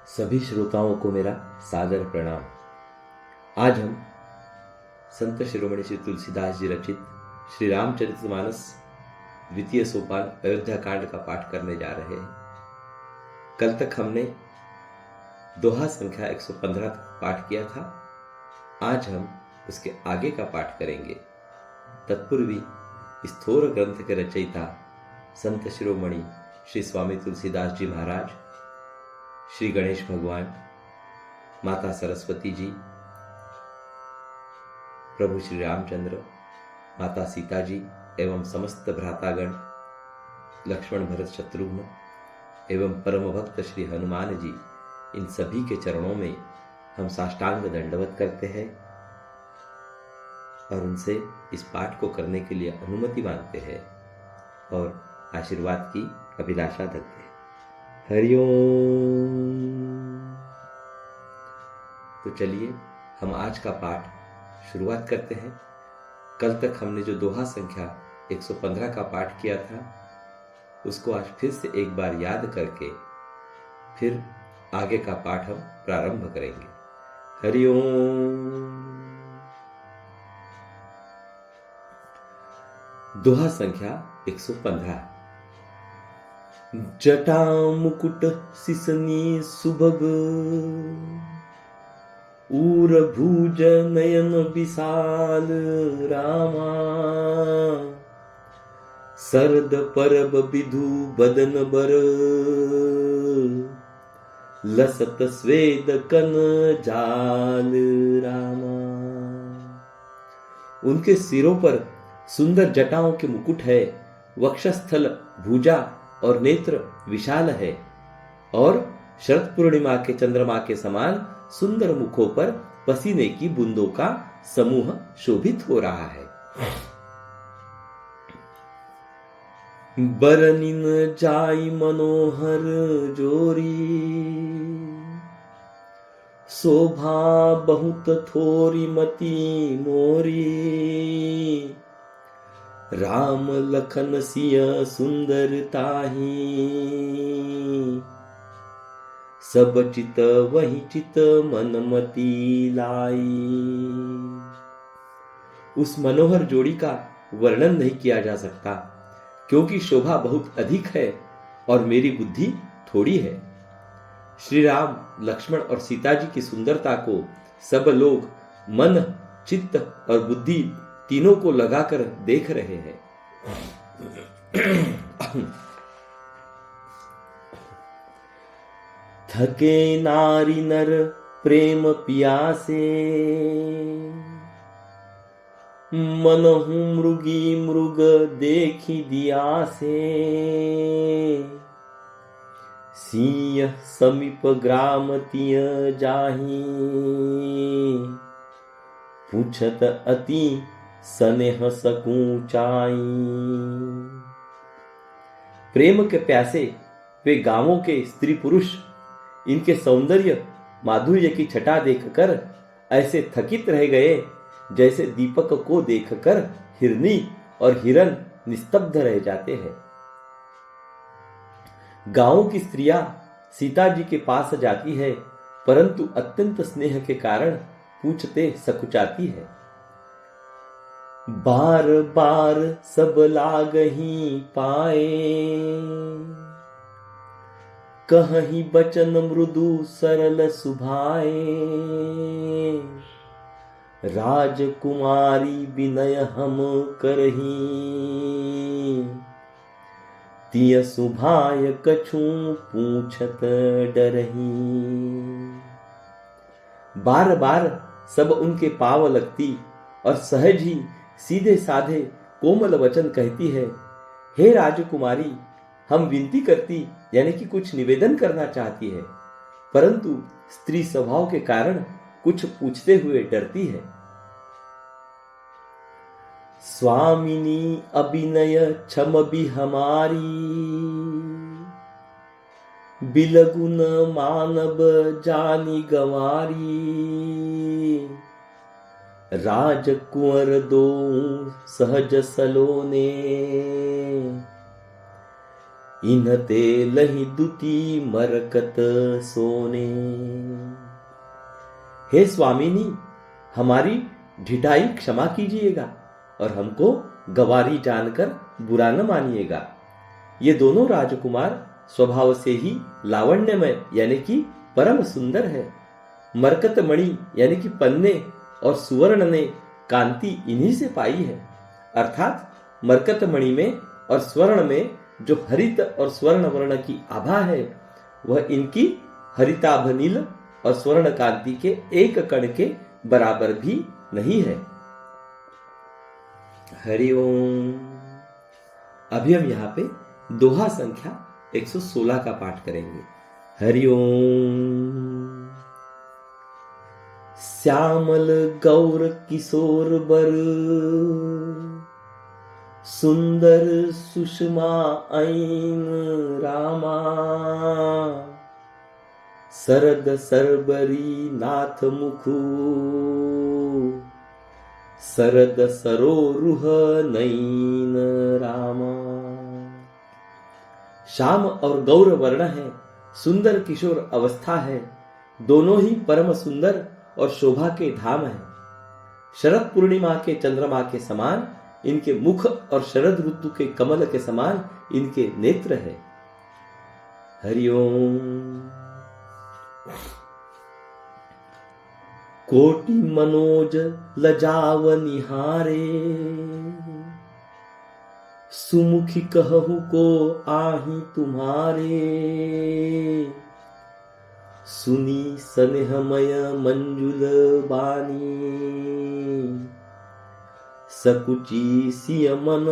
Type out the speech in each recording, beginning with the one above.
सभी श्रोताओं को मेरा सादर प्रणाम। आज हम संत शिरोमणि श्री तुलसीदास जी रचित श्री रामचरितमानस द्वितीय सोपान अयोध्या कांड का पाठ करने जा रहे हैं। कल तक हमने दोहा संख्या 115 तक पाठ किया था। आज हम उसके आगे का पाठ करेंगे। तत्पूर्वी इस थोर ग्रंथ के रचयिता संत शिरोमणि श्री स्वामी तुलसीदास जी महाराज, श्री गणेश भगवान, माता सरस्वती जी, प्रभु श्री रामचंद्र, माता सीता जी एवं समस्त भ्रातागण लक्ष्मण भरत शत्रुघ्न एवं परम भक्त श्री हनुमान जी, इन सभी के चरणों में हम साष्टांग दंडवत करते हैं और उनसे इस पाठ को करने के लिए अनुमति मांगते हैं और आशीर्वाद की अभिलाषा रखते हैं। हरिओम। तो चलिए हम आज का पाठ शुरुआत करते हैं। कल तक हमने जो दोहा संख्या 115 का पाठ किया था उसको आज फिर से एक बार याद करके फिर आगे का पाठ हम प्रारंभ करेंगे। हरिओम। दोहा संख्या 115। जटा मुकुट सिसनी सुभग, ऊर भुज नयन विशाल रामा, सरद परब विधु बदन बर, लसत स्वेद कन जाल रामा। उनके सिरों पर सुंदर जटाओं के मुकुट है, वक्षस्थल भुजा और नेत्र विशाल है और शरद पूर्णिमा के चंद्रमा के समान सुंदर मुखों पर पसीने की बूंदों का समूह शोभित हो रहा है। बरनिन जाई मनोहर जोरी, शोभा बहुत थोरी मती मोरी, राम लखन सिय सुंदर ताही, सब चित वही चित मनमती लाई। उस मनोहर जोड़ी का वर्णन नहीं किया जा सकता क्योंकि शोभा बहुत अधिक है और मेरी बुद्धि थोड़ी है। श्री राम, लक्ष्मण और सीता जी की सुंदरता को सब लोग मन, चित्त और बुद्धि तीनों को लगाकर देख रहे हैं। थके नारी नर प्रेम पियासे, मनहु मृगी मृग देखी दिया से, सिंह समीप ग्राम तिय जाही, पूछत अति सनेह सकूचाई। प्रेम के प्यासे वे गांवों के स्त्री पुरुष इनके सौंदर्य माधुर्य की छटा देखकर ऐसे थकित रह गए जैसे दीपक को देखकर हिरनी और हिरन निस्तब्ध रह जाते हैं। गांवों की स्त्रियां सीता जी के पास जाती है परंतु अत्यंत स्नेह के कारण पूछते सकुचाती है। बार बार सब लागही पाए, कहीं बचन मृदु सरल सुभाए, राजकुमारी विनय हम करही, तिय सुभाय कछु पूछत डरही। बार बार सब उनके पांव लगती और सहज ही सीधे साधे कोमल वचन कहती है, हे राजकुमारी, हम विनती करती यानी कि कुछ निवेदन करना चाहती है परंतु स्त्री स्वभाव के कारण कुछ पूछते हुए डरती है। स्वामिनी अभिनय क्षम भी हमारी, बिलगुन मानव जानी गंवारी, राजकुंवर दो सहज सलोने, इनते लही दुती मरकत सोने। हे स्वामिनी, हमारी ढिठाई क्षमा कीजिएगा और हमको गवारी जानकर बुरा न मानिएगा। ये दोनों राजकुमार स्वभाव से ही लावण्यमय यानी कि परम सुंदर है। मरकत मणि यानी कि पन्ने और सुवर्ण ने कांति इन्हीं से पाई है। अर्थात मरकत मणि में और स्वर्ण में जो हरित और स्वर्ण वर्ण की आभा है, वह इनकी हरिताभ नील और स्वर्ण कांति के एक कण के बराबर भी नहीं है। हरिओम। अभी हम यहाँ पे दोहा संख्या 116 का पाठ करेंगे। हरिओम। श्यामल गौर किशोर बर, सुंदर सुषमा ऐन रामा, सरद सरबरी नाथ मुखु, सरद सरोरुह नैन रामा। श्याम और गौर वर्ण है, सुंदर किशोर अवस्था है, दोनों ही परम सुंदर और शोभा के धाम है। शरद पूर्णिमा के चंद्रमा के समान इनके मुख और शरद ऋतु के कमल के समान इनके नेत्र है। हरिओम। कोटि मनोज लजाव निहारे, सुमुखी कहु को आही तुम्हारे, सुनी स्नेहमय मंजुल बानी, सकुची सिय मन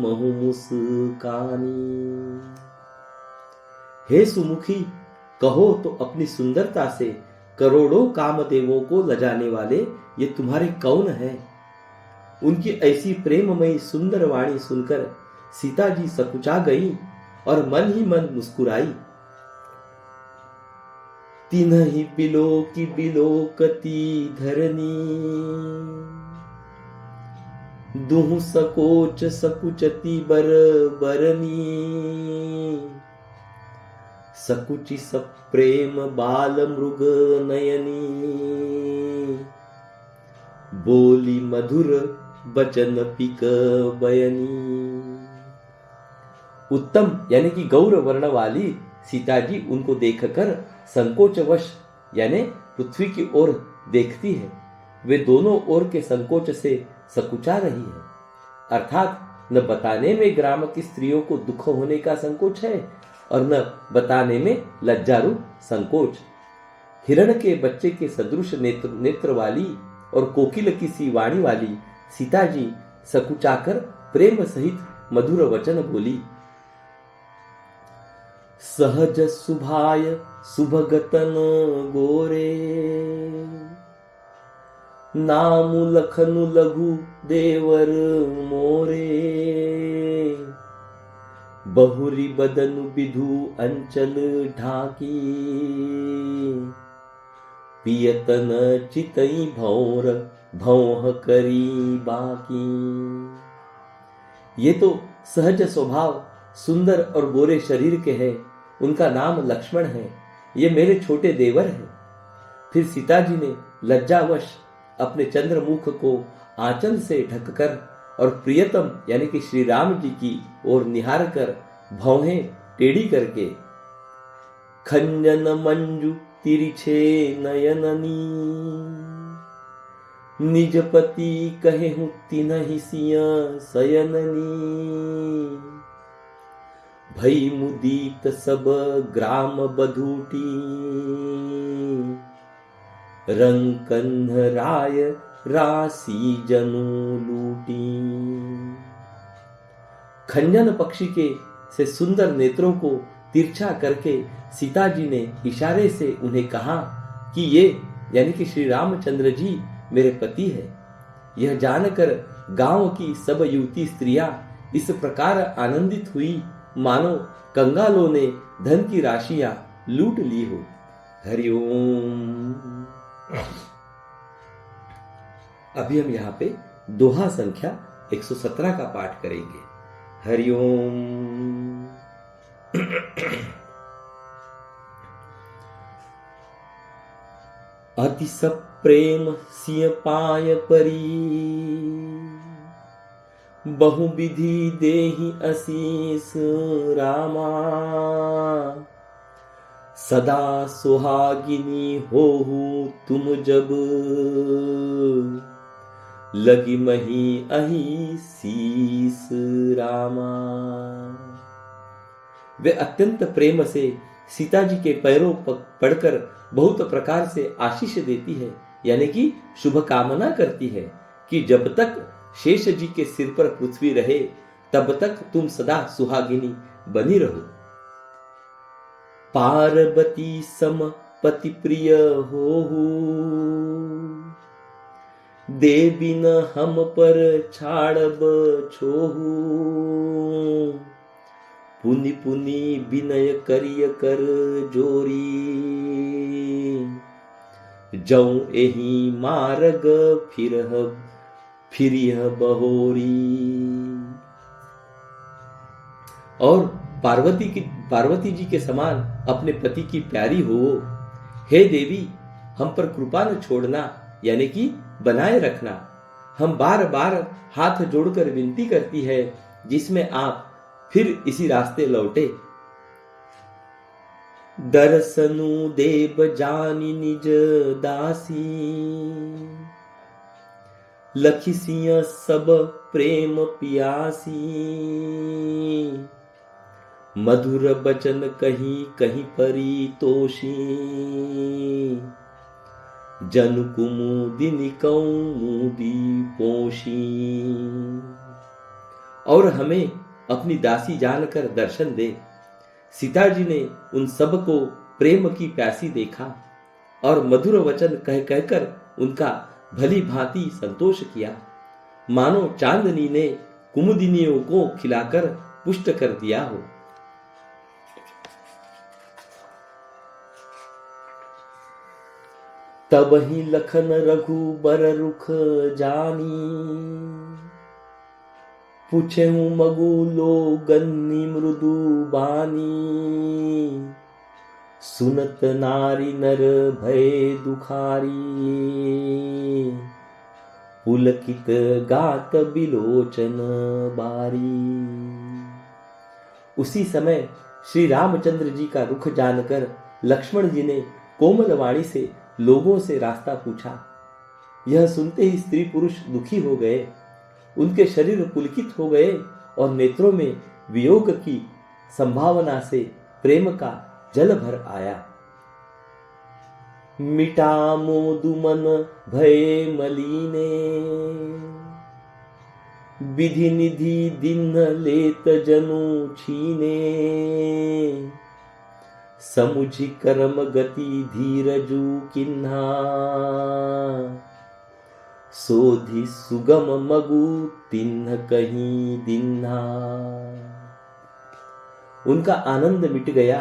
महु मुस्कानी। हे सुमुखी, कहो तो अपनी सुंदरता से करोड़ों कामदेवों को लजाने वाले ये तुम्हारे कौन हैं? उनकी ऐसी प्रेममयी सुंदर वाणी सुनकर सीता जी सकुचा गई और मन ही मन मुस्कुराई। तिन्हि बिलो की बिलोकती धरनी, दुहु सकोच सकुचती बर बरनी, सकुचि सप्रेम बाल मृग नयनी, बोली मधुर बचन पिक बयनी। उत्तम यानी कि गौर वर्ण वाली सीता जी उनको देखकर संकोचवश यानी पृथ्वी की ओर देखती है। वे दोनों ओर के संकोच से सकुचा रही है। अर्थात न बताने में ग्राम की स्त्रियों को दुख होने का संकोच है और न बताने में लज्जारूप संकोच। हिरण के बच्चे के सदृश नेत्र वाली और कोकिल की सी वाणी वाली सीता जी सकुचाकर प्रेम सहित मधुर वचन बोली। सहज सुभाय सुभगतन गोरे, नामु लखनु लघु देवर मोरे, बहुरी बदनु विधु अंचल ढाकी, पियतन चितई भौर भौह करी बाकी। ये तो सहज स्वभाव सुंदर और गोरे शरीर के हैं, उनका नाम लक्ष्मण है, ये मेरे छोटे देवर हैं। फिर सीता जी ने लज्जावश अपने चंद्रमुख को आंचल से ढककर और प्रियतम यानी कि श्री राम जी की ओर निहार कर भौहें टेढ़ी करके, खंजन मंजू तिरछे नयननी, निज पति कहेहु तिन्हि सिय शयननी, भई मुदीत सब ग्राम बधूटी, रंग कन्हराय राशि जनु लूटी। खंजन पक्षी के से सुंदर नेत्रों को तिरछा करके सीता जी ने इशारे से उन्हें कहा कि ये यानी कि श्री रामचंद्र जी मेरे पति है। यह जानकर गांव की सब युवती स्त्रियां इस प्रकार आनंदित हुई मानो कंगालों ने धन की राशियां लूट ली हो। हरिओम। अभी हम यहाँ पे दोहा संख्या 117 का पाठ करेंगे। हरिओम। अति सब प्रेम सिय पाय परी, बहु विधि देहि असीस रामा। सदा सुहागिनी होहु तुम जब, लगी मही अही शीस रामा। वे अत्यंत प्रेम से सीता जी के पैरों पड़कर बहुत प्रकार से आशीष देती है, यानी कि शुभ कामना करती है कि जब तक शेष जी के सिर पर पृथ्वी रहे तब तक तुम सदा सुहागिनी बनी रहो। पार्वती सम पति प्रिय होहु, देवी न हम पर छाड़ब छोहू। पुनि पुनि विनय करिय कर जोरी, जऊ एही मार्ग फिरिह बहोरी। और पार्वती जी के समान अपने पति की प्यारी हो। हे देवी, हम पर कृपा न छोड़ना, यानी कि बनाए रखना। हम बार बार हाथ जोड़कर विनती करती है, जिसमें आप फिर इसी रास्ते लौटे। दर्शनु देव जानी निज दासी, लखी सिंह सब प्रेम पियासी। मधुर बचन कहीं कहीं परी तोषी, जन कुमुदिनी कौमुदी पोषी। और हमें अपनी दासी जानकर दर्शन दे। सीता जी ने उन सब को प्रेम की प्यासी देखा और मधुर वचन कहकर उनका भली भांति संतोष किया, मानो चांदनी ने कुमुदिनियों को खिलाकर पुष्ट कर दिया हो। तब ही लखन रघुबर रुख जानी, पूछे हूँ मगु लोगन्नी मृदु बानी। सुनत नारी नर भय दुखारी, पुलकित गात बिलोचन बारी। उसी समय श्री रामचंद्र जी का रुख जानकर लक्ष्मण जी ने कोमल वाणी से लोगों से रास्ता पूछा। यह सुनते ही स्त्री पुरुष दुखी हो गए, उनके शरीर पुलकित हो गए और नेत्रों में वियोग की संभावना से प्रेम का जल भर आया। मिटा मोदु मन भय मलीने, विधि निधि दिन लेत जनु छीने। समुझि कर्म गति धीरजु किन्हा, सोधि सुगम मगु तिन्ह कहीं दिन्हा। उनका आनंद मिट गया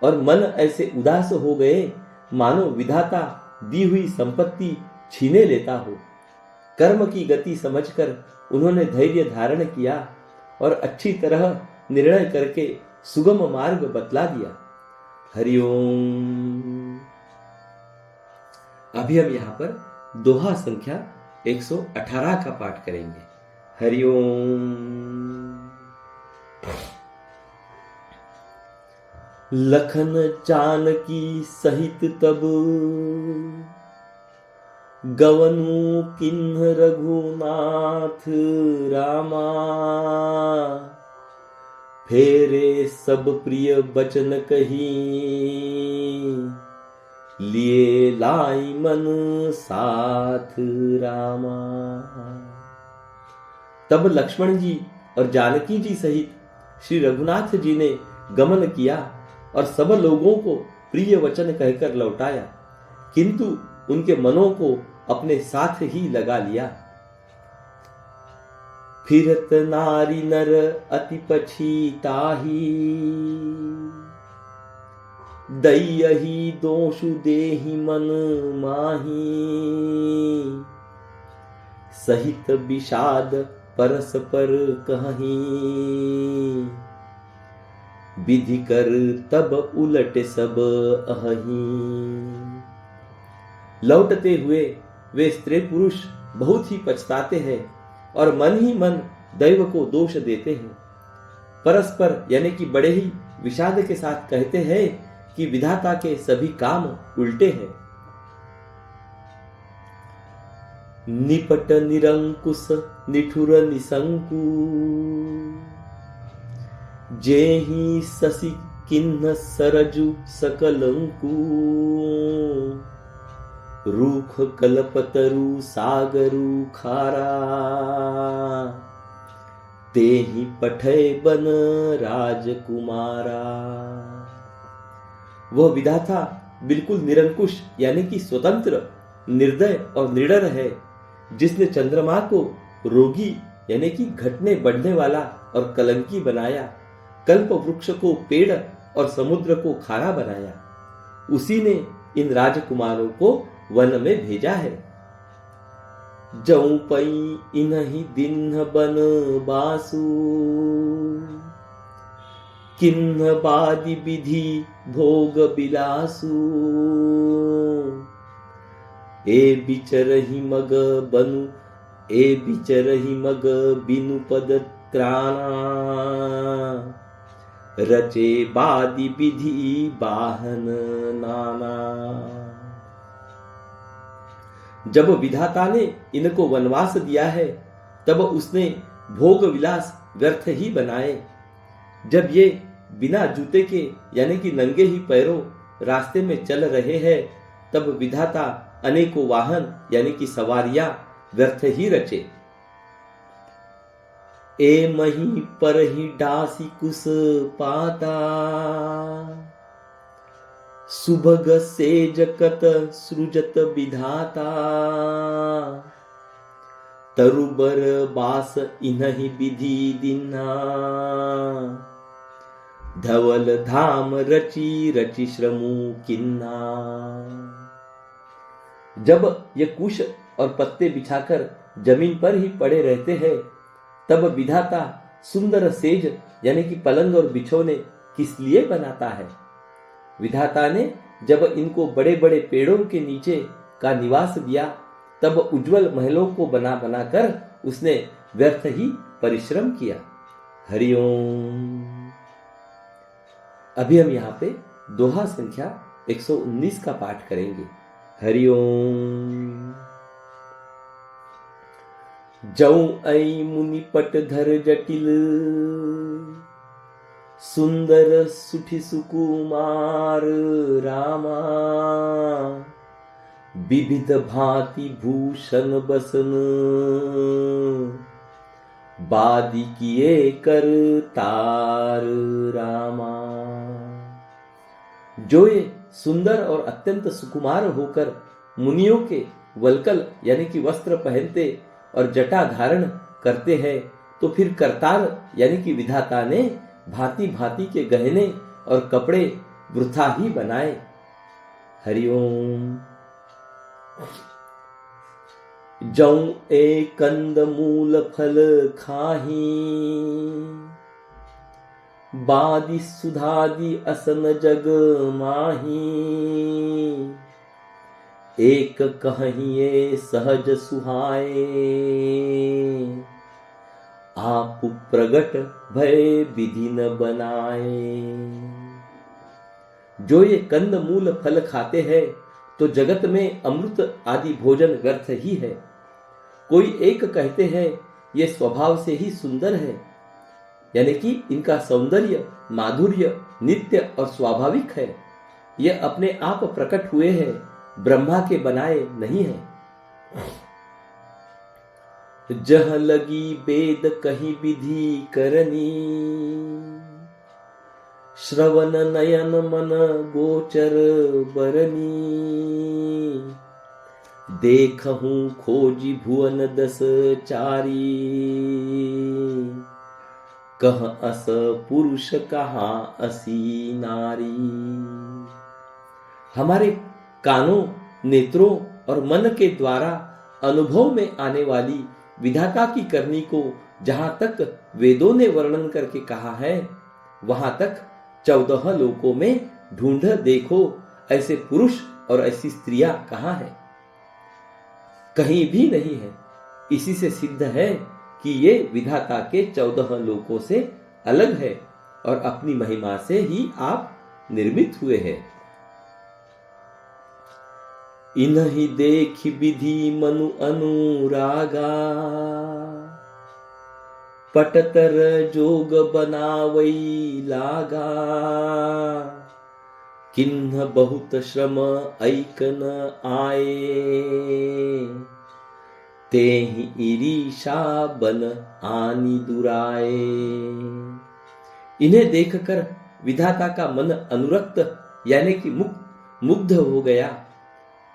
और मन ऐसे उदास हो गए मानो विधाता दी हुई संपत्ति छीने लेता हो। कर्म की गति समझकर उन्होंने धैर्य धारण किया और अच्छी तरह निर्णय करके सुगम मार्ग बतला दिया। हरिओम। अभी हम यहाँ पर दोहा संख्या 118 का पाठ करेंगे। हरिओम। लखन जानकी सहित तब, गवनु किन्ह रघुनाथ रामा। फेरे सब प्रिय बचन कही, लिए लाई मन साथ रामा। तब लक्ष्मण जी और जानकी जी सहित श्री रघुनाथ जी ने गमन किया और सब लोगों को प्रिय वचन कहकर लौटाया, किंतु उनके मनों को अपने साथ ही लगा लिया। फिरत नारी नर अति पछीताही, दयहि दोषु देहि मन माही। सहित विषाद परस्पर कहीं, विधि कर तब उलटे सब अहि। लौटते हुए वे स्त्री पुरुष बहुत ही पछताते हैं और मन ही मन दैव को दोष देते हैं। परस्पर यानी कि बड़े ही विषाद के साथ कहते हैं कि विधाता के सभी काम उल्टे हैं। निपट निरंकुश निठुर निसंकु, जेहि शशि किन्ह सरजु सकलंकु। रूख कल्पतरु सागरु खारा, तेहि पठै बन राजकुमारा। वह विधाता बिल्कुल निरंकुश यानी कि स्वतंत्र, निर्दय और निडर है, जिसने चंद्रमा को रोगी यानी कि घटने बढ़ने वाला और कलंकी बनाया, कल्प वृक्ष को पेड़ और समुद्र को खारा बनाया। उसी ने इन राजकुमारों को वन में भेजा है। जऊ पई इन्हि दिन बन बासु, किन्ह बादि विधि भोग बिलासु। ए बिचरहि मग बनु, ए बिचरहि मग बिनु पद त्राणा। रचे बादि विधि बाहन नाना। जब विधाता ने इनको वनवास दिया है, तब उसने भोग विलास व्यर्थ ही बनाए। जब ये बिना जूते के यानी कि नंगे ही पैरों रास्ते में चल रहे हैं, तब विधाता अनेकों वाहन यानी कि सवारियां व्यर्थ ही रचे। ए मही पर ही डासी कुस पाता, सुभग सेज कत सृजत विधाता। तरुबर बास इन्हि विधि दिन्हा, धवल धाम रची रची श्रमु किन्हा। जब ये कुश और पत्ते बिछाकर जमीन पर ही पड़े रहते हैं, तब विधाता सुंदर सेज यानी कि पलंग और बिछौने किस लिए बनाता है। विधाता ने जब इनको बड़े बड़े पेड़ों के नीचे का निवास दिया, तब उज्जवल महलों को बना बनाकर उसने व्यर्थ ही परिश्रम किया। हरिओम। अभी हम यहाँ पे दोहा संख्या 119 का पाठ करेंगे। हरिओम। जऊ ऐ मुनि पट धर जटिल, सुंदर सुठि सुकुमार रामा। विविध भांति भूषण बसन, बादी किए कर तार रामा। जो ये सुंदर और अत्यंत सुकुमार होकर मुनियों के वल्कल यानी कि वस्त्र पहनते और जटा धारण करते हैं, तो फिर करतार यानी कि विधाता ने भांति भांति के गहने और कपड़े वृथा ही बनाए। हरिओम। जऊ ए कंद मूल फल खाही, बादी सुधादि असन जग माही। एक कहिए सहज सुहाए, आप प्रगट भय विधि न बनाए। जो ये कंद मूल फल खाते हैं, तो जगत में अमृत आदि भोजन व्यर्थ ही है। कोई एक कहते हैं ये स्वभाव से ही सुंदर है, यानी कि इनका सौंदर्य माधुर्य नित्य और स्वाभाविक है। ये अपने आप प्रकट हुए हैं, ब्रह्मा के बनाए नहीं है। जह लगी वेद कही विधि करनी, श्रवण नयन मन गोचर बरनी। देखहूं खोजी भुवन दस चारी, कह अस पुरुष कहाँ असी नारी। हमारे कानों नेत्रों और मन के द्वारा अनुभव में आने वाली विधाता की करनी को जहां तक वेदों ने वर्णन करके कहा है, वहां तक 14 लोकों में ढूंढ देखो, ऐसे पुरुष और ऐसी स्त्रियां कहाँ है? कहीं भी नहीं है। इसी से सिद्ध है कि ये विधाता के 14 लोकों से अलग है और अपनी महिमा से ही आप निर्मित हुए हैं। इन्हीं देखि विधि मनु अनुरागा, पटतर जोग बनावई लागा, किन्ह बहुत श्रम ऐकन आए, तेहि ईरीशा बन आनी दुराए। इन्हें देखकर विधाता का मन अनुरक्त यानी कि मुग्ध हो गया।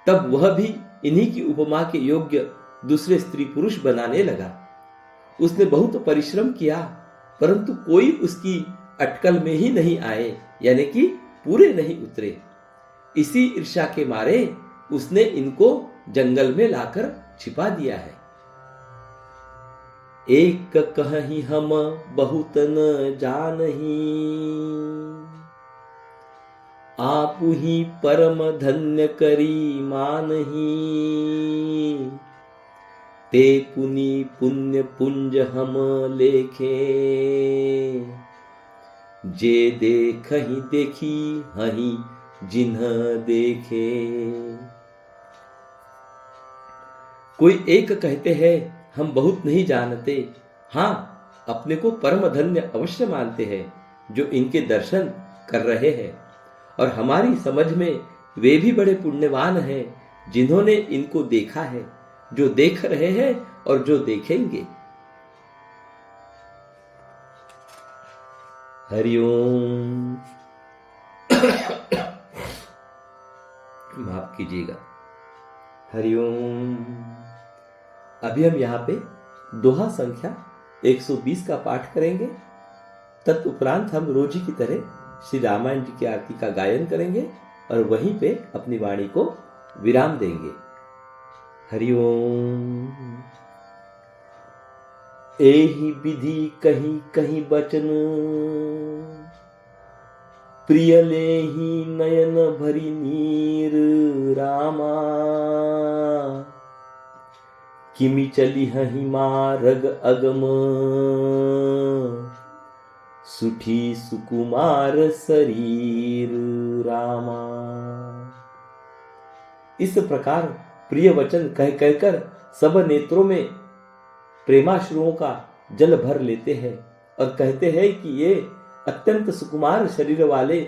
तब वह भी इन्हीं की उपमा के योग्य दूसरे स्त्री पुरुष बनाने लगा। उसने बहुत परिश्रम किया, परंतु कोई उसकी अटकल में ही नहीं आए, यानी कि पूरे नहीं उतरे। इसी ईर्ष्या के मारे उसने इनको जंगल में लाकर छिपा दिया है। एक कहि हम बहुत न जानही, आप ही परम धन्य करी मानही, ते पुनि पुण्य पुंज हम लेखे, जे देखहि देखी हहि जिन्ह देखे। कोई एक कहते हैं हम बहुत नहीं जानते, हाँ अपने को परम धन्य अवश्य मानते हैं जो इनके दर्शन कर रहे हैं, और हमारी समझ में वे भी बड़े पुण्यवान हैं जिन्होंने इनको देखा है, जो देख रहे हैं और जो देखेंगे। हरिओम। माफ कीजिएगा। हरिओम। अभी हम यहाँ पे दोहा संख्या 120 का पाठ करेंगे। तत्उपरांत हम रोज की तरह श्री रामायण जी की आरती का गायन करेंगे और वहीं पे अपनी वाणी को विराम देंगे। हरिओम। एहि विधि कहीं कहीं बचन, प्रिय लेहि नयन भरी नीर रामा, किमि चली हहि मार्ग अगम, सुठी सुकुमार शरीर रामा। इस प्रकार प्रिय वचन कह कहकर सब नेत्रों में प्रेमाश्रुओं का जल भर लेते हैं और कहते हैं कि ये अत्यंत सुकुमार शरीर वाले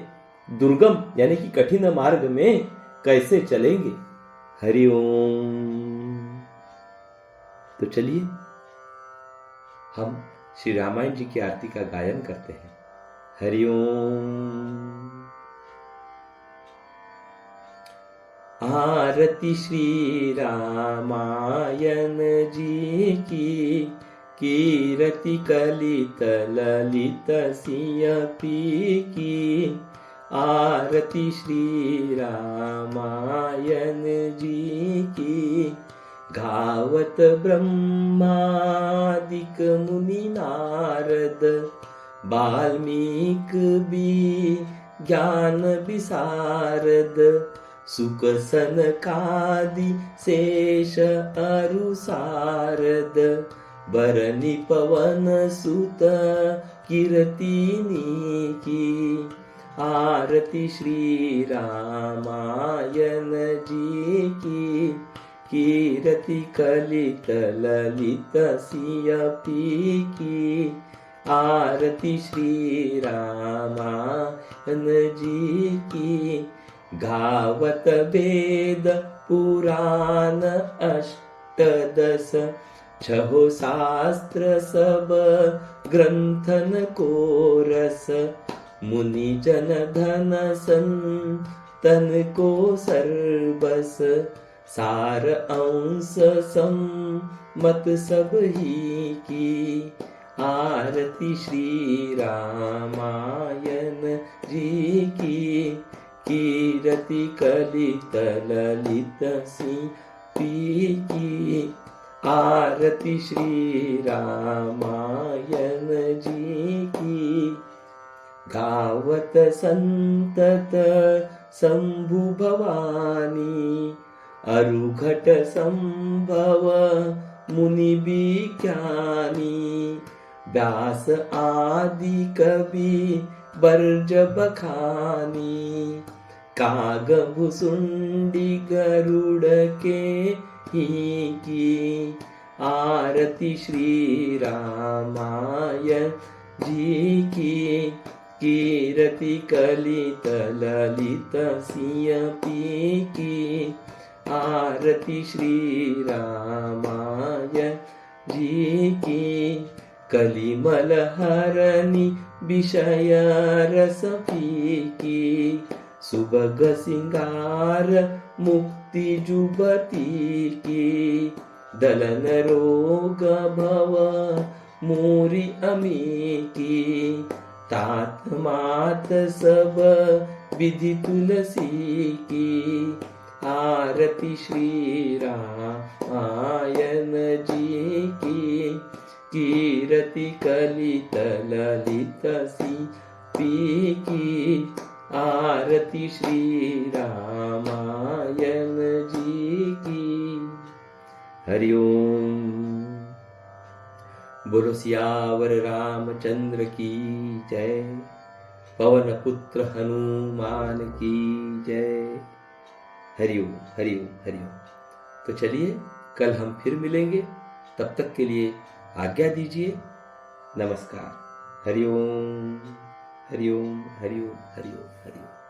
दुर्गम यानी कि कठिन मार्ग में कैसे चलेंगे। हरिओम। तो चलिए हम श्री रामायण जी की आरती का गायन करते हैं। हरिओम। आरती श्री रामायण जी की, कीरति कलित ललित सिय पी की। आरती श्री रामायण जी की, गावत ब्रह्मादिक मुनि नारद, वाल्मीकि भी ज्ञान विशारद, सुक सनकादि शेष अरु सारद, बरनि पवन सुत कीर्तिनी की। आरती श्री रामायण जी की, कीरति कलित ललित सिय पी की। आरती श्री रामायण जी की, गावत वेद पुराण अष्टदश, छहो शास्त्र सब ग्रंथन को रस। मुनि जन धन संतन को सर्वस, सार अंश सम्मत सब ही की। आरती श्री रामायण जी की, कीरति कलित ललित सिय पी की। आरती श्री रामायण जी की, गावत संतत शंभु भवानी, अरुघट संभव मुनि विज्ञानी, व्यास आदि कवि बर्ज बखानी, काग भुसुंडी गरुड़ के ही की, आरती श्री रामायण जी की, कीरति कलित ललित सिंह पी की, आरती श्री रामायण जी की, कलिमल हरनि विषय रस पी की, सुभग सिंगार मुक्ति जुबती की, दलन रोग भव मूरी अमी की, तात मात सब विधि तुलसी की, आरती श्री रामायण जी की, कीरति कलित ललित पी की, आरती श्री रामायण जी की। हरि ओम। बोलो सियावर रामचंद्र की जय, पवन पुत्र हनुमान की जय। हरि ओम, हरि ओम, हरि ओम। तो चलिए कल हम फिर मिलेंगे, तब तक के लिए आज्ञा दीजिए। नमस्कार। हरि ओम, हरि ओम, हरि ओम, हरि ओम, हरि ओम।